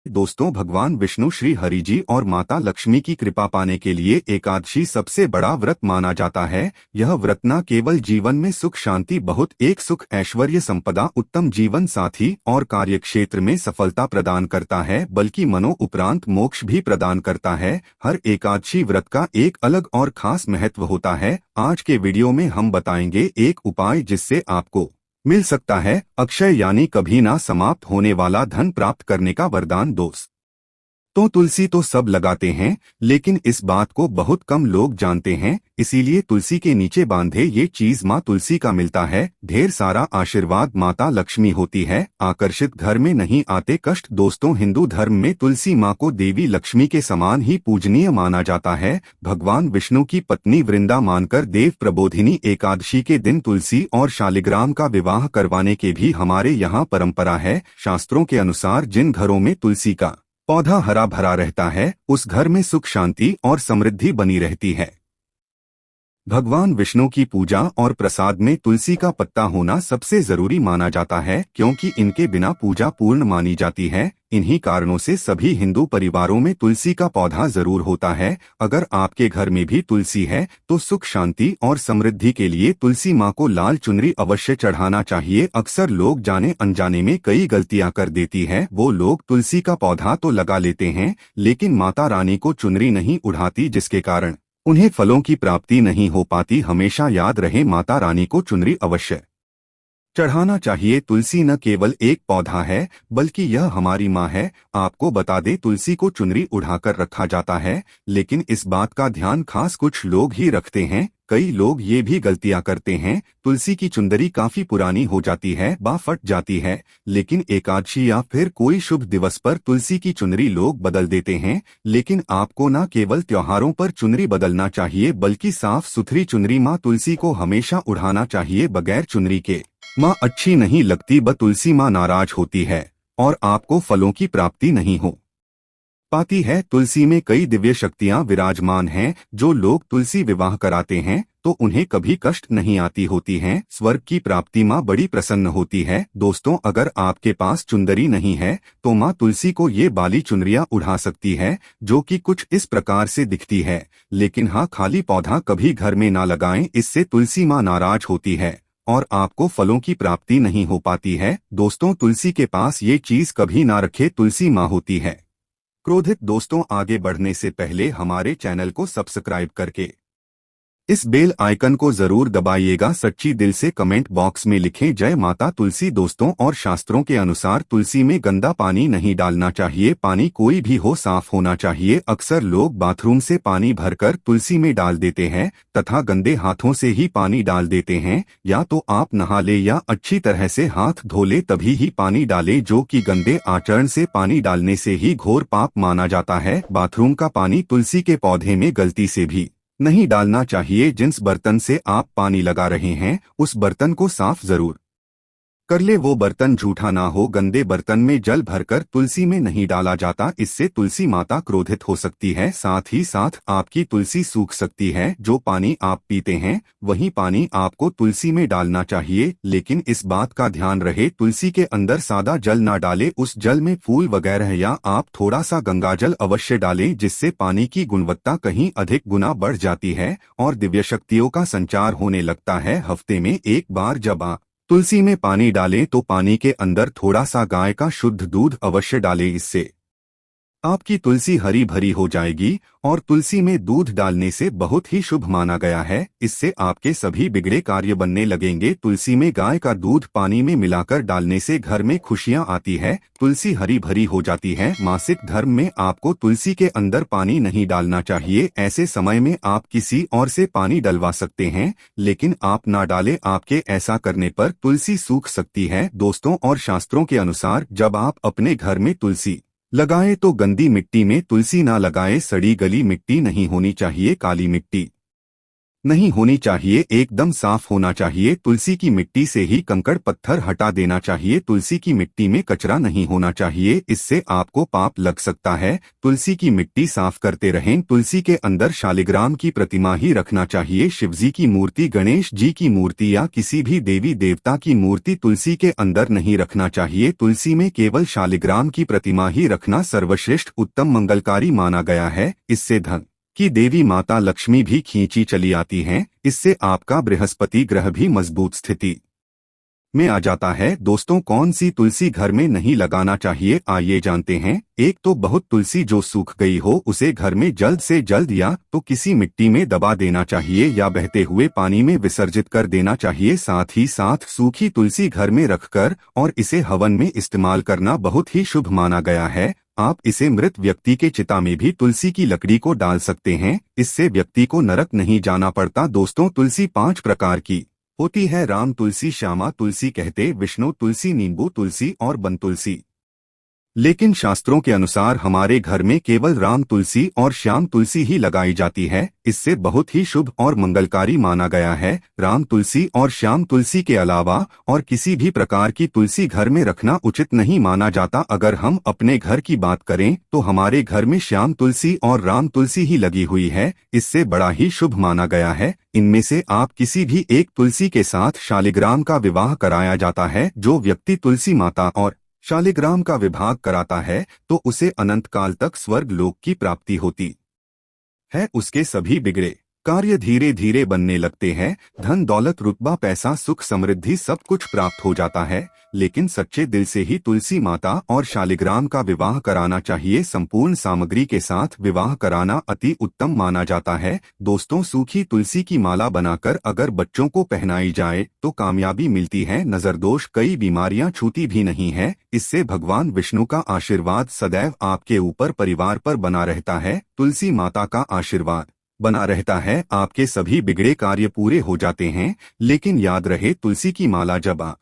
दोस्तों, भगवान विष्णु, श्री हरि जी और माता लक्ष्मी की कृपा पाने के लिए एकादशी सबसे बड़ा व्रत माना जाता है। यह व्रत न केवल जीवन में सुख शांति, बहुत एक सुख ऐश्वर्य संपदा, उत्तम जीवन साथी और कार्यक्षेत्र में सफलता प्रदान करता है, बल्कि मनो उपरांत मोक्ष भी प्रदान करता है। हर एकादशी व्रत का एक अलग और खास महत्व होता है। आज के वीडियो में हम बताएंगे एक उपाय जिससे आपको मिल सकता है अक्षय यानी कभी ना समाप्त होने वाला धन प्राप्त करने का वरदान। दोस्त तो तुलसी तो सब लगाते हैं, लेकिन इस बात को बहुत कम लोग जानते हैं। इसीलिए तुलसी के नीचे बांधे ये चीज माँ तुलसी का मिलता है। ढेर सारा आशीर्वाद माता लक्ष्मी होती है, आकर्षित घर में नहीं आते कष्ट। दोस्तों, हिंदू धर्म में तुलसी माँ को देवी लक्ष्मी के समान ही पूजनीय माना जाता है। भगवान विष्णु की पत्नी वृंदा मानकर देव प्रबोधिनी एकादशी के दिन तुलसी और शालिग्राम का विवाह करवाने के भी हमारे यहाँ परंपरा है। शास्त्रों के अनुसार जिन घरों में तुलसी का पौधा हरा भरा रहता है, उस घर में सुख शांति और समृद्धि बनी रहती है। भगवान विष्णु की पूजा और प्रसाद में तुलसी का पत्ता होना सबसे जरूरी माना जाता है, क्योंकि इनके बिना पूजा पूर्ण मानी जाती है। इन्हीं कारणों से सभी हिंदू परिवारों में तुलसी का पौधा जरूर होता है। अगर आपके घर में भी तुलसी है तो सुख शांति और समृद्धि के लिए तुलसी माँ को लाल चुनरी अवश्य चढ़ाना चाहिए। अक्सर लोग जाने अनजाने में कई गलतियां कर देती हैं। वो लोग तुलसी का पौधा तो लगा लेते हैं, लेकिन माता रानी को चुनरी नहीं उड़ाती, जिसके कारण उन्हें फलों की प्राप्ति नहीं हो पाती। हमेशा याद रहे, माता रानी को चुनरी अवश्य चढ़ाना चाहिए। तुलसी न केवल एक पौधा है, बल्कि यह हमारी माँ है। आपको बता दे, तुलसी को चुनरी उड़ाकर रखा जाता है, लेकिन इस बात का ध्यान खास कुछ लोग ही रखते हैं। कई लोग ये भी गलतियां करते हैं, तुलसी की चुंदरी काफी पुरानी हो जाती है, फट जाती है, लेकिन एकादशी या फिर कोई शुभ दिवस पर तुलसी की चुनरी लोग बदल देते हैं। लेकिन आपको न केवल त्योहारों पर चुनरी बदलना चाहिए, बल्कि साफ सुथरी चुनरी माँ तुलसी को हमेशा उड़ाना चाहिए। बगैर चुनरी के माँ अच्छी नहीं लगती, तुलसी माँ नाराज होती है और आपको फलों की प्राप्ति नहीं हो पाती है। तुलसी में कई दिव्य शक्तियाँ विराजमान हैं। जो लोग तुलसी विवाह कराते हैं तो उन्हें कभी कष्ट नहीं आती होती हैं। स्वर्ग की प्राप्ति माँ बड़ी प्रसन्न होती है। दोस्तों, अगर आपके पास चुंदरी नहीं है तो माँ तुलसी को ये बाली चुनरियाँ उड़ा सकती है, जो कि कुछ इस प्रकार से दिखती है। लेकिन हाँ, खाली पौधा कभी घर में ना लगाएं, इससे तुलसी माँ नाराज होती है और आपको फलों की प्राप्ति नहीं हो पाती है। दोस्तों, तुलसी के पास ये चीज कभी ना रखे, तुलसी माँ होती है क्रोधित। दोस्तों, आगे बढ़ने से पहले हमारे चैनल को सब्सक्राइब करके इस बेल आइकन को जरूर दबाइएगा। सच्ची दिल से कमेंट बॉक्स में लिखें जय माता तुलसी। दोस्तों, और शास्त्रों के अनुसार तुलसी में गंदा पानी नहीं डालना चाहिए। पानी कोई भी हो, साफ होना चाहिए। अक्सर लोग बाथरूम से पानी भरकर तुलसी में डाल देते हैं तथा गंदे हाथों से ही पानी डाल देते हैं। या तो आप नहा ले या अच्छी तरह से हाथ धो ले, तभी ही पानी डाले, जो कि गंदे आचरण से पानी डालने से ही घोर पाप माना जाता है। बाथरूम का पानी तुलसी के पौधे में गलती से भी नहीं डालना चाहिए। जिस बर्तन से आप पानी लगा रहे हैं उस बर्तन को साफ जरूर कर ले। वो बर्तन झूठा ना हो। गंदे बर्तन में जल भरकर तुलसी में नहीं डाला जाता, इससे तुलसी माता क्रोधित हो सकती है। साथ ही साथ आपकी तुलसी सूख सकती है। जो पानी आप पीते हैं वही पानी आपको तुलसी में डालना चाहिए, लेकिन इस बात का ध्यान रहे, तुलसी के अंदर सादा जल ना डाले। उस जल में फूल वगैरह या आप थोड़ा सा गंगाजल अवश्य डालें, जिससे पानी की गुणवत्ता कहीं अधिक गुना बढ़ जाती है और दिव्य शक्तियों का संचार होने लगता है। हफ्ते में एक बार जब आप तुलसी में पानी डालें तो पानी के अंदर थोड़ा सा गाय का शुद्ध दूध अवश्य डालें। इससे आपकी तुलसी हरी भरी हो जाएगी और तुलसी में दूध डालने से बहुत ही शुभ माना गया है। इससे आपके सभी बिगड़े कार्य बनने लगेंगे। तुलसी में गाय का दूध पानी में मिलाकर डालने से घर में खुशियां आती है, तुलसी हरी भरी हो जाती है। मासिक धर्म में आपको तुलसी के अंदर पानी नहीं डालना चाहिए। ऐसे समय में आप किसी और से पानी डलवा सकते हैं, लेकिन आप ना डालें। आपके ऐसा करने पर तुलसी सूख सकती है। दोस्तों, और शास्त्रों के अनुसार जब आप अपने घर में तुलसी लगाएं तो गंदी मिट्टी में तुलसी ना लगाएं। सड़ी गली मिट्टी नहीं होनी चाहिए, काली मिट्टी नहीं होनी चाहिए, एकदम साफ होना चाहिए। तुलसी की मिट्टी से ही कंकड़ पत्थर हटा देना चाहिए। तुलसी की मिट्टी में कचरा नहीं होना चाहिए, इससे आपको पाप लग सकता है। तुलसी की मिट्टी साफ करते रहें। तुलसी के अंदर शालिग्राम की प्रतिमा ही रखना चाहिए। शिवजी की मूर्ति, गणेश जी की मूर्ति या किसी भी देवी देवता की मूर्ति तुलसी के अंदर नहीं रखना चाहिए। तुलसी में केवल शालिग्राम की प्रतिमा ही रखना सर्वश्रेष्ठ उत्तम मंगलकारी माना गया है। इससे धन कि देवी माता लक्ष्मी भी खींची चली आती हैं। इससे आपका बृहस्पति ग्रह भी मजबूत स्थिति में आ जाता है। दोस्तों, कौन सी तुलसी घर में नहीं लगाना चाहिए, आइए जानते हैं। एक तो बहुत तुलसी जो सूख गई हो उसे घर में जल्द से जल्द या तो किसी मिट्टी में दबा देना चाहिए या बहते हुए पानी में विसर्जित कर देना चाहिए। साथ ही साथ सूखी तुलसी घर में रखकर और इसे हवन में इस्तेमाल करना बहुत ही शुभ माना गया है। आप इसे मृत व्यक्ति के चिता में भी तुलसी की लकड़ी को डाल सकते हैं, इससे व्यक्ति को नरक नहीं जाना पड़ता। दोस्तों, तुलसी 5 प्रकार की होती है। राम तुलसी, श्यामा तुलसी कहते, विष्णु तुलसी, नींबू तुलसी और वन तुलसी। लेकिन शास्त्रों के अनुसार हमारे घर में केवल राम तुलसी और श्याम तुलसी ही लगाई जाती है। इससे बहुत ही शुभ और मंगलकारी माना गया है। राम तुलसी और श्याम तुलसी के अलावा और किसी भी प्रकार की तुलसी घर में रखना उचित नहीं माना जाता। अगर हम अपने घर की बात करें तो हमारे घर में श्याम तुलसी और राम तुलसी ही लगी हुई है, इससे बड़ा ही शुभ माना गया है। इनमें से आप किसी भी एक तुलसी के साथ शालिग्राम का विवाह कराया जाता है। जो व्यक्ति तुलसी माता और शालिग्राम का विवाह कराता है तो उसे अनंत काल तक स्वर्ग लोक की प्राप्ति होती है। उसके सभी बिगड़े कार्य धीरे धीरे बनने लगते हैं। धन दौलत रुतबा पैसा सुख समृद्धि सब कुछ प्राप्त हो जाता है। लेकिन सच्चे दिल से ही तुलसी माता और शालिग्राम का विवाह कराना चाहिए। संपूर्ण सामग्री के साथ विवाह कराना अति उत्तम माना जाता है। दोस्तों, सूखी तुलसी की माला बनाकर अगर बच्चों को पहनाई जाए तो कामयाबी मिलती है। नजर दोष कई बीमारियां छूती भी नहीं है। इससे भगवान विष्णु का आशीर्वाद सदैव आपके ऊपर परिवार पर बना रहता है। तुलसी माता का आशीर्वाद बना रहता है, आपके सभी बिगड़े कार्य पूरे हो जाते हैं। लेकिन याद रहे, तुलसी की माला जब आप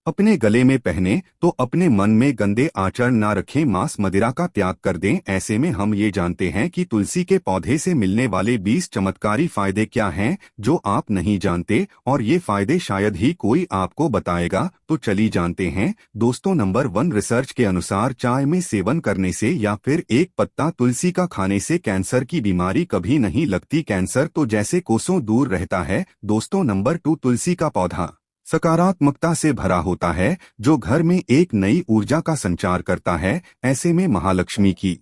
अपने गले में पहने तो अपने मन में गंदे आचरण ना रखें, मांस मदिरा का त्याग कर दें। ऐसे में हम ये जानते हैं कि तुलसी के पौधे से मिलने वाले 20 चमत्कारी फायदे क्या हैं जो आप नहीं जानते, और ये फायदे शायद ही कोई आपको बताएगा। तो चलिए जानते हैं। दोस्तों, नंबर 1, रिसर्च के अनुसार चाय में सेवन करने से या फिर एक पत्ता तुलसी का खाने से कैंसर की बीमारी कभी नहीं लगती। कैंसर तो जैसे कोसों दूर रहता है। दोस्तों, नंबर 2, तुलसी का पौधा सकारात्मकता से भरा होता है जो घर में एक नई ऊर्जा का संचार करता है। ऐसे में महालक्ष्मी की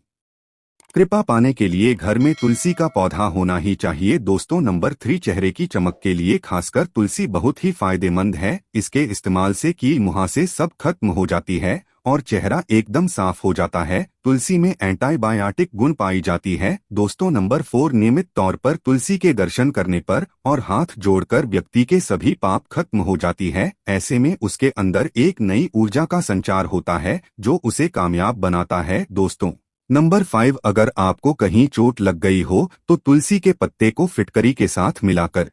कृपा पाने के लिए घर में तुलसी का पौधा होना ही चाहिए। दोस्तों, नंबर 3, चेहरे की चमक के लिए खासकर तुलसी बहुत ही फायदेमंद है। इसके इस्तेमाल से कील मुहासे सब खत्म हो जाती है और चेहरा एकदम साफ हो जाता है। तुलसी में एंटीबायोटिक गुण पाई जाती है। दोस्तों, नंबर 4, नियमित तौर पर तुलसी के दर्शन करने पर और हाथ जोड़कर व्यक्ति के सभी पाप खत्म हो जाती है। ऐसे में उसके अंदर एक नई ऊर्जा का संचार होता है जो उसे कामयाब बनाता है। दोस्तों, नंबर 5, अगर आपको कहीं चोट लग गई हो तो तुलसी के पत्ते को फिटकरी के साथ मिलाकर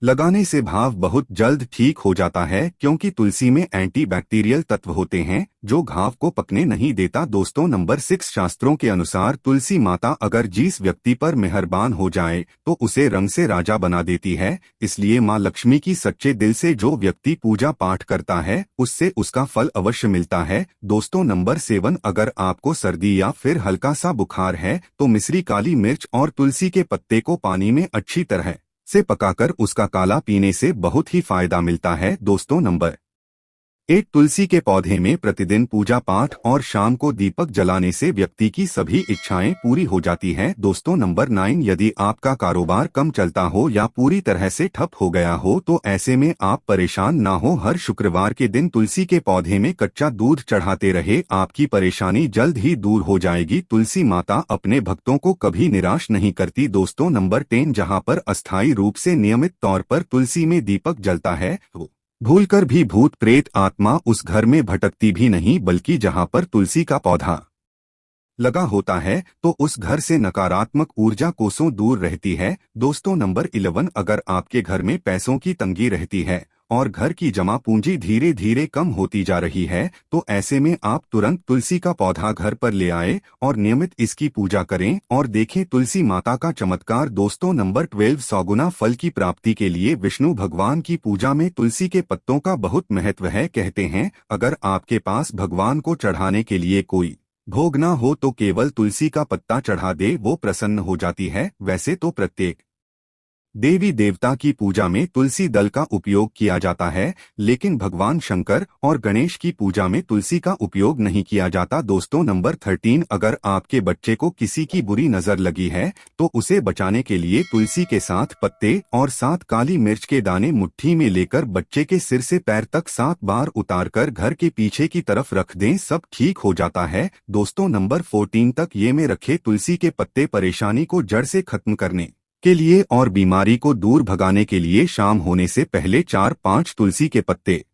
लगाने से घाव बहुत जल्द ठीक हो जाता है, क्योंकि तुलसी में एंटीबैक्टीरियल तत्व होते हैं जो घाव को पकने नहीं देता। दोस्तों, नंबर 6, शास्त्रों के अनुसार तुलसी माता अगर जिस व्यक्ति पर मेहरबान हो जाए तो उसे रंग से राजा बना देती है। इसलिए माँ लक्ष्मी की सच्चे दिल से जो व्यक्ति पूजा पाठ करता है उससे उसका फल अवश्य मिलता है। दोस्तों, नंबर 7, अगर आपको सर्दी या फिर हल्का सा बुखार है तो मिश्री, काली मिर्च और तुलसी के पत्ते को पानी में अच्छी तरह से पकाकर उसका काला पीने से बहुत ही फायदा मिलता है। दोस्तों, नंबर 8, तुलसी के पौधे में प्रतिदिन पूजा पाठ और शाम को दीपक जलाने से व्यक्ति की सभी इच्छाएं पूरी हो जाती हैं। दोस्तों, नंबर 9, यदि आपका कारोबार कम चलता हो या पूरी तरह से ठप हो गया हो तो ऐसे में आप परेशान ना हो। हर शुक्रवार के दिन तुलसी के पौधे में कच्चा दूध चढ़ाते रहे, आपकी परेशानी जल्द ही दूर हो जाएगी। तुलसी माता अपने भक्तों को कभी निराश नहीं करती। दोस्तों, नंबर 10, जहां पर अस्थायी रूप से नियमित तौर पर तुलसी में दीपक जलता है भूलकर भी भूत प्रेत आत्मा उस घर में भटकती भी नहीं, बल्कि जहां पर तुलसी का पौधा लगा होता है तो उस घर से नकारात्मक ऊर्जा कोसों दूर रहती है। दोस्तों, नंबर 11, अगर आपके घर में पैसों की तंगी रहती है और घर की जमा पूंजी धीरे धीरे कम होती जा रही है, तो ऐसे में आप तुरंत तुलसी का पौधा घर पर ले आए और नियमित इसकी पूजा करें और देखें तुलसी माता का चमत्कार। दोस्तों नंबर 12 सौगुना फल की प्राप्ति के लिए विष्णु भगवान की पूजा में तुलसी के पत्तों का बहुत महत्व है। कहते हैं अगर आपके पास भगवान को चढ़ाने के लिए कोई भोग ना हो तो केवल तुलसी का पत्ता चढ़ा दे, वो प्रसन्न हो जाती है। वैसे तो प्रत्येक देवी देवता की पूजा में तुलसी दल का उपयोग किया जाता है, लेकिन भगवान शंकर और गणेश की पूजा में तुलसी का उपयोग नहीं किया जाता। दोस्तों नंबर 13 अगर आपके बच्चे को किसी की बुरी नजर लगी है तो उसे बचाने के लिए तुलसी के 7 पत्ते और 7 काली मिर्च के दाने मुट्ठी में लेकर बच्चे के सिर से पैर तक 7 बार उतारकर घर के पीछे की तरफ रख दें, सब ठीक हो जाता है। दोस्तों नंबर 14 तक ये में रखे तुलसी के पत्ते परेशानी को जड़ से खत्म करने के लिए और बीमारी को दूर भगाने के लिए शाम होने से पहले 4-5 तुलसी के पत्ते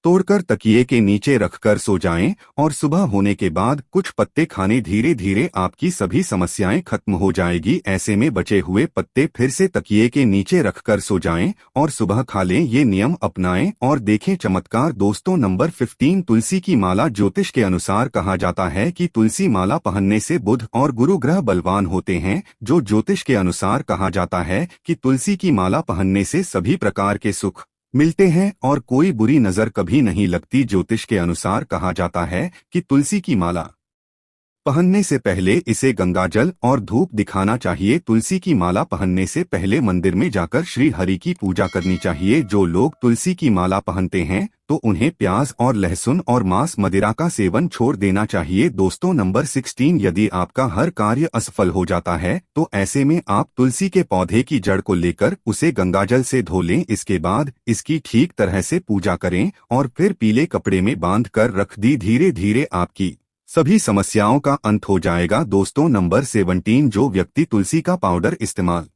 तोड़कर तकिए के नीचे रखकर सो जाएं और सुबह होने के बाद कुछ पत्ते खाने, धीरे धीरे आपकी सभी समस्याएं खत्म हो जाएगी। ऐसे में बचे हुए पत्ते फिर से तकिए के नीचे रखकर सो जाएं और सुबह खा लें। ये नियम अपनाएं और देखें चमत्कार। दोस्तों नंबर 15 तुलसी की माला ज्योतिष के अनुसार कहा जाता है कि तुलसी माला पहनने से बुध और गुरु ग्रह बलवान होते हैं। जो ज्योतिष के अनुसार कहा जाता है कि तुलसी की माला पहनने से सभी प्रकार के सुख मिलते हैं और कोई बुरी नजर कभी नहीं लगती। ज्योतिष के अनुसार कहा जाता है कि तुलसी की माला पहनने से पहले इसे गंगाजल और धूप दिखाना चाहिए। तुलसी की माला पहनने से पहले मंदिर में जाकर श्री हरि की पूजा करनी चाहिए। जो लोग तुलसी की माला पहनते हैं तो उन्हें प्याज और लहसुन और मांस मदिरा का सेवन छोड़ देना चाहिए। दोस्तों नंबर 16 यदि आपका हर कार्य असफल हो जाता है तो ऐसे में आप तुलसी के पौधे की जड़ को लेकर उसे गंगाजल से धो लें। इसके बाद इसकी ठीक तरह से पूजा करें और फिर पीले कपड़े में बांध कर रख दी। धीरे धीरे आपकी सभी समस्याओं का अंत हो जाएगा। दोस्तों नंबर 17 जो व्यक्ति तुलसी का पाउडर इस्तेमाल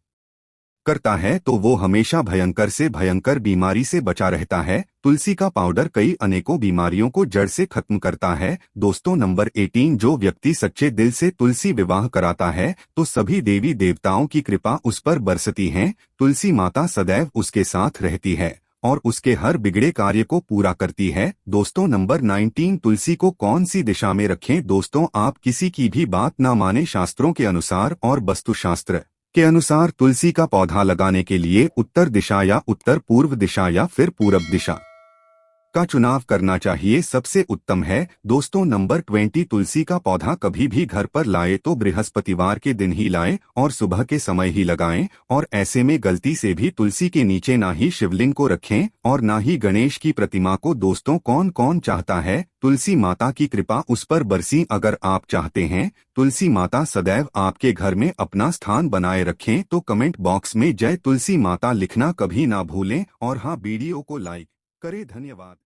करता है तो वो हमेशा भयंकर से भयंकर बीमारी से बचा रहता है। तुलसी का पाउडर कई अनेकों बीमारियों को जड़ से खत्म करता है। दोस्तों नंबर 18 जो व्यक्ति सच्चे दिल से तुलसी विवाह कराता है तो सभी देवी देवताओं की कृपा उस पर बरसती है। तुलसी माता सदैव उसके साथ रहती है और उसके हर बिगड़े कार्य को पूरा करती है। दोस्तों नंबर 19 तुलसी को कौन सी दिशा में रखें। दोस्तों आप किसी की भी बात ना माने। शास्त्रों के अनुसार और वास्तुशास्त्र के अनुसार तुलसी का पौधा लगाने के लिए उत्तर दिशा या उत्तर पूर्व दिशा या फिर पूरब दिशा का चुनाव करना चाहिए, सबसे उत्तम है। दोस्तों नंबर 20 तुलसी का पौधा कभी भी घर पर लाए तो बृहस्पतिवार के दिन ही लाएं और सुबह के समय ही लगाएं और ऐसे में गलती से भी तुलसी के नीचे ना ही शिवलिंग को रखें और ना ही गणेश की प्रतिमा को। दोस्तों कौन कौन चाहता है तुलसी माता की कृपा उस पर बरसी। अगर आप चाहते हैं तुलसी माता सदैव आपके घर में अपना स्थान बनाए रखें तो कमेंट बॉक्स में जय तुलसी माता लिखना कभी ना भूलें और हाँ वीडियो को लाइक करें। धन्यवाद।